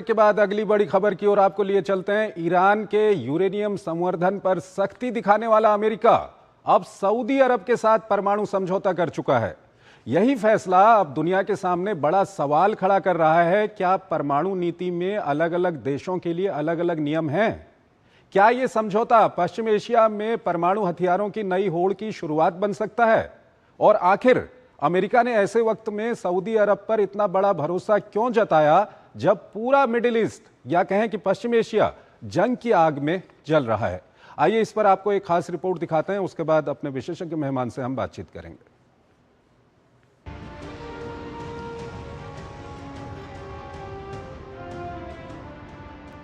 के बाद अगली बड़ी खबर की ओर आपको लिए चलते हैं। ईरान के यूरेनियम संवर्धन पर सख्ती दिखाने वाला अमेरिका अब सऊदी अरब के साथ परमाणु समझौता कर चुका है। यही फैसला अब दुनिया के सामने बड़ा सवाल खड़ा कर रहा है। क्या परमाणु नीति में अलग अलग देशों के लिए अलग अलग नियम हैं? क्या यह समझौता पश्चिम एशिया में परमाणु हथियारों की नई होड़ की शुरुआत बन सकता है? और आखिर अमेरिका ने ऐसे वक्त में सऊदी अरब पर इतना बड़ा भरोसा क्यों जताया जब पूरा मिडिल ईस्ट या कहें कि पश्चिम एशिया जंग की आग में जल रहा है? आइए इस पर आपको एक खास रिपोर्ट दिखाते हैं, उसके बाद अपने विशेषज्ञ मेहमान से हम बातचीत करेंगे।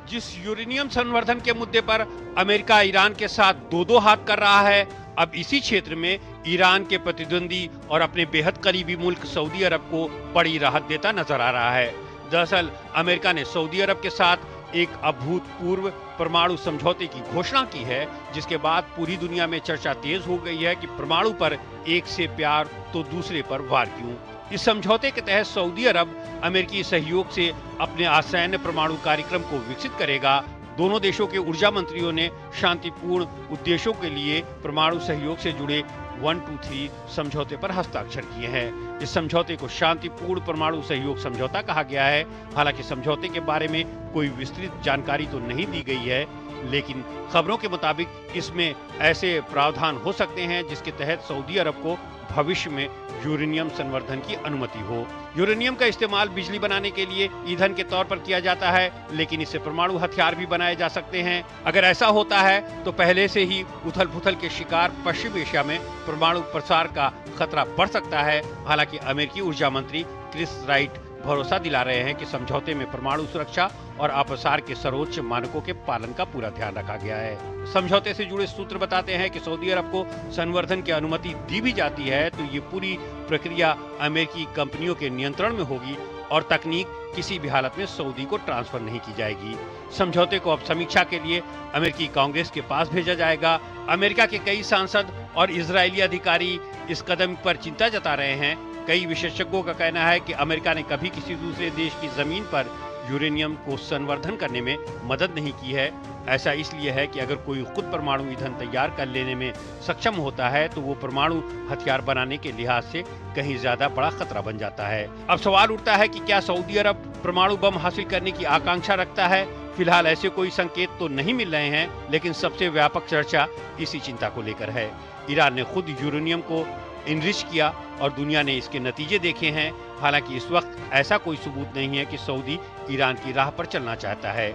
जिस यूरेनियम संवर्धन के मुद्दे पर अमेरिका ईरान के साथ दो हाथ कर रहा है, अब इसी क्षेत्र में ईरान के प्रतिद्वंदी और अपने बेहद करीबी मुल्क सऊदी अरब को बड़ी राहत देता नजर आ रहा है। दरअसल अमेरिका ने सऊदी अरब के साथ एक अभूतपूर्व परमाणु समझौते की घोषणा की है, जिसके बाद पूरी दुनिया में चर्चा तेज हो गई है कि परमाणु पर एक से प्यार तो दूसरे पर वार क्यों। इस समझौते के तहत सऊदी अरब अमेरिकी सहयोग से अपने असैन्य परमाणु कार्यक्रम को विकसित करेगा। दोनों देशों के ऊर्जा मंत्रियों ने शांतिपूर्ण उद्देश्यों के लिए परमाणु सहयोग से जुड़े 123 समझौते पर हस्ताक्षर किए हैं। इस समझौते को शांतिपूर्ण परमाणु सहयोग समझौता कहा गया है। हालांकि समझौते के बारे में कोई विस्तृत जानकारी तो नहीं दी गई है, लेकिन खबरों के मुताबिक इसमें ऐसे प्रावधान हो सकते हैं जिसके तहत सऊदी अरब को भविष्य में यूरेनियम संवर्धन की अनुमति हो। यूरेनियम का इस्तेमाल बिजली बनाने के लिए ईंधन के तौर पर किया जाता है, लेकिन इससे परमाणु हथियार भी बनाए जा सकते हैं। अगर ऐसा होता है तो पहले से ही उथल पुथल के शिकार पश्चिम एशिया में परमाणु प्रसार का खतरा बढ़ सकता है। हालांकि अमेरिकी ऊर्जा मंत्री क्रिस राइट भरोसा दिला रहे हैं कि समझौते में परमाणु सुरक्षा और अपसार के सर्वोच्च मानकों के पालन का पूरा ध्यान रखा गया है। समझौते से जुड़े सूत्र बताते हैं कि सऊदी अरब को संवर्धन की अनुमति दी भी जाती है तो ये पूरी प्रक्रिया अमेरिकी कंपनियों के नियंत्रण में होगी और तकनीक किसी भी हालत में सऊदी को ट्रांसफर नहीं की जाएगी। समझौते को अब समीक्षा के लिए अमेरिकी कांग्रेस के पास भेजा जाएगा। अमेरिका के कई सांसद और इजरायली अधिकारी इस कदम पर चिंता जता रहे हैं। कई विशेषज्ञों का कहना है कि अमेरिका ने कभी किसी दूसरे देश की जमीन पर यूरेनियम को संवर्धन करने में मदद नहीं की है। ऐसा इसलिए है कि अगर कोई खुद परमाणु ईंधन तैयार कर लेने में सक्षम होता है तो वो परमाणु हथियार बनाने के लिहाज से कहीं ज्यादा बड़ा खतरा बन जाता है। अब सवाल उठता है कि क्या सऊदी अरब परमाणु बम हासिल करने की आकांक्षा रखता है? फिलहाल ऐसे कोई संकेत तो नहीं मिल रहे हैं, लेकिन सबसे व्यापक चर्चा इसी चिंता को लेकर है। ईरान ने खुद यूरेनियम को इनरिच किया और दुनिया ने इसके नतीजे देखे हैं। हालांकि इस वक्त ऐसा कोई सबूत नहीं है कि सऊदी ईरान की राह पर चलना चाहता है।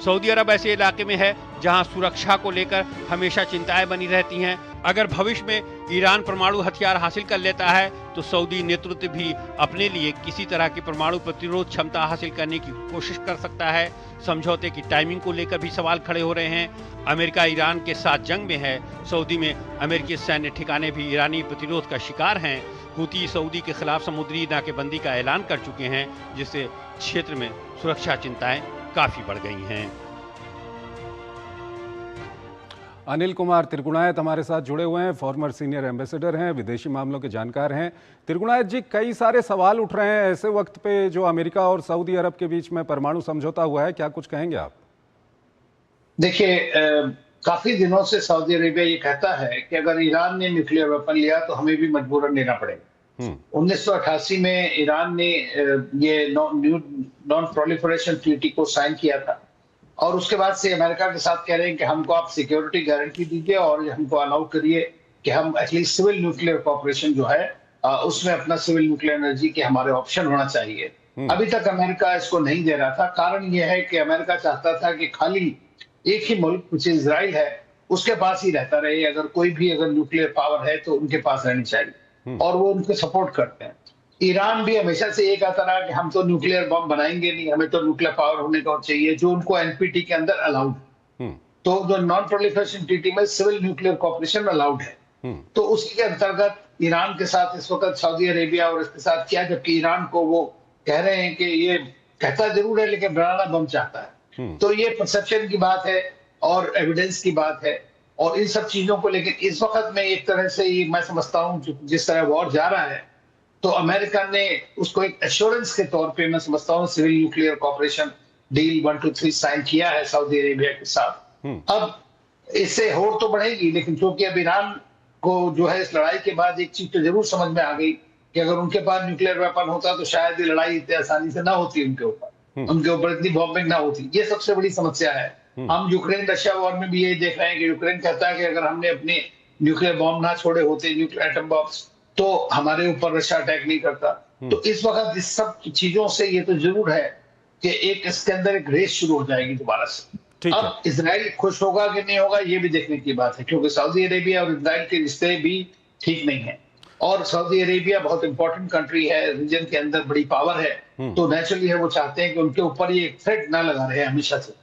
सऊदी अरब ऐसे इलाके में है जहां सुरक्षा को लेकर हमेशा चिंताएं बनी रहती हैं। अगर भविष्य में ईरान परमाणु हथियार हासिल कर लेता है तो सऊदी नेतृत्व भी अपने लिए किसी तरह की परमाणु प्रतिरोध क्षमता हासिल करने की कोशिश कर सकता है। समझौते की टाइमिंग को लेकर भी सवाल खड़े हो रहे हैं। अमेरिका ईरान के साथ जंग में है। सऊदी में अमेरिकी सैन्य ठिकाने भी ईरानी प्रतिरोध का शिकार हैं। हूती सऊदी के खिलाफ समुद्री नाकेबंदी का ऐलान कर चुके हैं, जिससे क्षेत्र में सुरक्षा चिंताएं काफी बढ़ गई हैं। अनिल कुमार त्रिगुणायत हमारे साथ जुड़े हुए हैं, फॉर्मर सीनियर एम्बेसडर हैं, विदेशी मामलों के जानकार हैं। त्रिगुणायत जी, कई सारे सवाल उठ रहे हैं ऐसे वक्त पे जो अमेरिका और सऊदी अरब के बीच में परमाणु समझौता हुआ है, क्या कुछ कहेंगे आप? देखिए, काफी दिनों से सऊदी अरेबिया ये कहता है कि अगर ईरान ने न्यूक्लियर वेपन लिया तो हमें भी मजबूरन लेना पड़ेगा। 1988 में ईरान ने ये नॉन प्रोलिफरेशन ट्रीटी को साइन किया था और उसके बाद से अमेरिका के साथ कह रहे हैं कि हमको आप सिक्योरिटी गारंटी दीजिए और हमको अलाउ करिए कि हम एटलीस्ट सिविल न्यूक्लियर कॉर्पोरेशन जो है उसमें अपना सिविल न्यूक्लियर एनर्जी के हमारे ऑप्शन होना चाहिए। अभी तक अमेरिका इसको नहीं दे रहा था। कारण यह है कि अमेरिका चाहता था कि खाली एक ही मुल्क, कुछ इजराइल है, उसके पास ही रहता रहे। अगर कोई भी अगर न्यूक्लियर पावर है तो उनके पास रहनी चाहिए और वो उनको सपोर्ट करते हैं। ईरान भी हमेशा से ये कहता रहा कि हम तो न्यूक्लियर बम बनाएंगे नहीं, हमें तो न्यूक्लियर पावर होने का चाहिए, जो उनको एनपीटी के अंदर अलाउड है। तो जो नॉन प्रोलिफरेशन ट्रीटी में सिविल न्यूक्लियर कॉर्पोरेशन अलाउड है, तो उसी के अंतर्गत ईरान के साथ इस वक्त सऊदी अरेबिया और इसके साथ किया, जबकि ईरान को वो कह रहे हैं कि ये कहता जरूर है लेकिन बनाना बम चाहता है। तो ये परसेप्शन की बात है और एविडेंस की बात है और इन सब चीजों को लेकर इस वक्त में एक तरह से ये मैं समझता हूँ जिस तरह वॉर जा रहा है तो अमेरिका ने उसको एक एश्योरेंस के तौर पे मैं समझता हूँ civil nuclear corporation deal 123 sign किया है सऊदी अरेबिया के साथ। अब इससे होड़ तो बढ़ेगी, लेकिन क्योंकि अब ईरान को जो है इस लड़ाई के बाद एक चीज तो जरूर समझ में आ गई कि अगर उनके पास न्यूक्लियर वेपन होता तो शायद ये लड़ाई इतनी आसानी से ना होती, उनके ऊपर इतनी बॉम्बिंग ना होती। ये सबसे बड़ी समस्या है। हम यूक्रेन रशिया वॉर में भी यही देख रहे हैं कि यूक्रेन कहता है कि अगर हमने अपने न्यूक्लियर बॉम्ब ना छोड़े होते, न्यूक्लियर एटम बॉम्ब्स, तो हमारे ऊपर रशिया अटैक नहीं करता। तो इस वक्त इस सब चीजों से ये तो जरूर है कि एक इसके अंदर एक रेस शुरू हो जाएगी दोबारा से। अब इजराइल खुश होगा कि नहीं होगा ये भी देखने की बात है, क्योंकि सऊदी अरेबिया और इजराइल के रिश्ते भी ठीक नहीं है, और सऊदी अरेबिया बहुत इंपॉर्टेंट कंट्री है, रीजन के अंदर बड़ी पावर है, तो नेचुरली है वो चाहते हैं कि उनके ऊपर ये थ्रेट ना लगा रहे हमेशा से।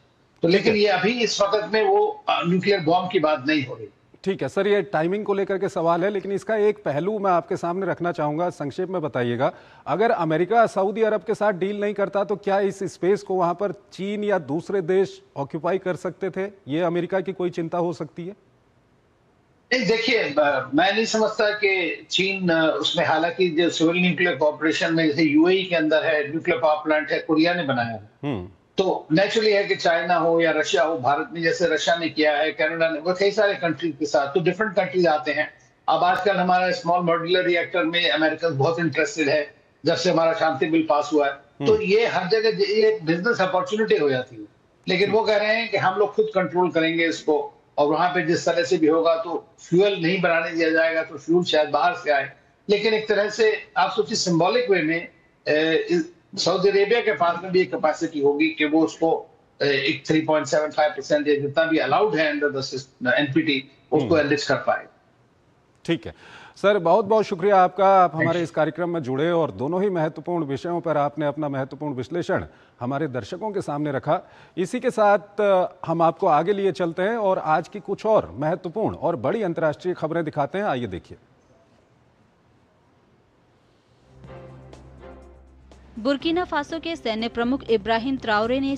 तो लेकिन ये अभी इस वक्त में वो न्यूक्लियर बॉम्ब की बात नहीं हो रही। ठीक है सर, ये टाइमिंग को लेकर के सवाल है, लेकिन इसका एक पहलू मैं आपके सामने रखना चाहूंगा, संक्षेप में बताइएगा। अगर अमेरिका सऊदी अरब के साथ डील नहीं करता तो क्या इस स्पेस को वहां पर चीन या दूसरे देश ऑक्यूपाई कर सकते थे? ये अमेरिका की कोई चिंता हो सकती है? नहीं, देखिए, मैं नहीं समझता कि चीन उसमें, हालांकि जो सिविल न्यूक्लियर कॉर्पोरेशन में जैसे यूएई के अंदर है, न्यूक्लियर पावर प्लांट है, कोरिया ने बनाया है, तो नेचुरली है कि चाइना हो या रशिया हो, भारत ने जैसे रशिया ने किया है, कनाडा ने, वो कई सारे कंट्री के साथ तो डिफरेंट कंट्रीज आते हैं। अब आजकल हमारा स्मॉल मॉड्यूलर रिएक्टर में अमेरिका बहुत इंटरेस्टेड है, जब से हमारा शांति बिल पास हुआ है। तो ये हर जगह एक बिजनेस अपॉर्चुनिटी हो जाती है, लेकिन वो कह रहे हैं कि हम लोग खुद कंट्रोल करेंगे इसको, और वहां पे जिस तरह से भी होगा तो फ्यूल नहीं बनाने दिया जाएगा, तो फ्यूल शायद बाहर से आए। लेकिन एक तरह से आप सोचिए, सिंबॉलिक वे में सऊदी अरेबिया के पास में भी एक कैपेसिटी होगी कि वो उसको एक 3.75% या जितना भी अलाउड है अंडर द एनपीटी, उसको एनरिच कर पाए। ठीक है सर, बहुत बहुत शुक्रिया आपका, आप हमारे इस कार्यक्रम में जुड़े और दोनों ही महत्वपूर्ण विषयों पर आपने अपना महत्वपूर्ण विश्लेषण हमारे दर्शकों के सामने रखा। इसी के साथ हम आपको आगे लिए चलते हैं और आज की कुछ और महत्वपूर्ण और बड़ी अंतर्राष्ट्रीय खबरें दिखाते हैं। आइए देखिए। बुर्किना फासो के सैन्य प्रमुख इब्राहिम ट्राओरे ने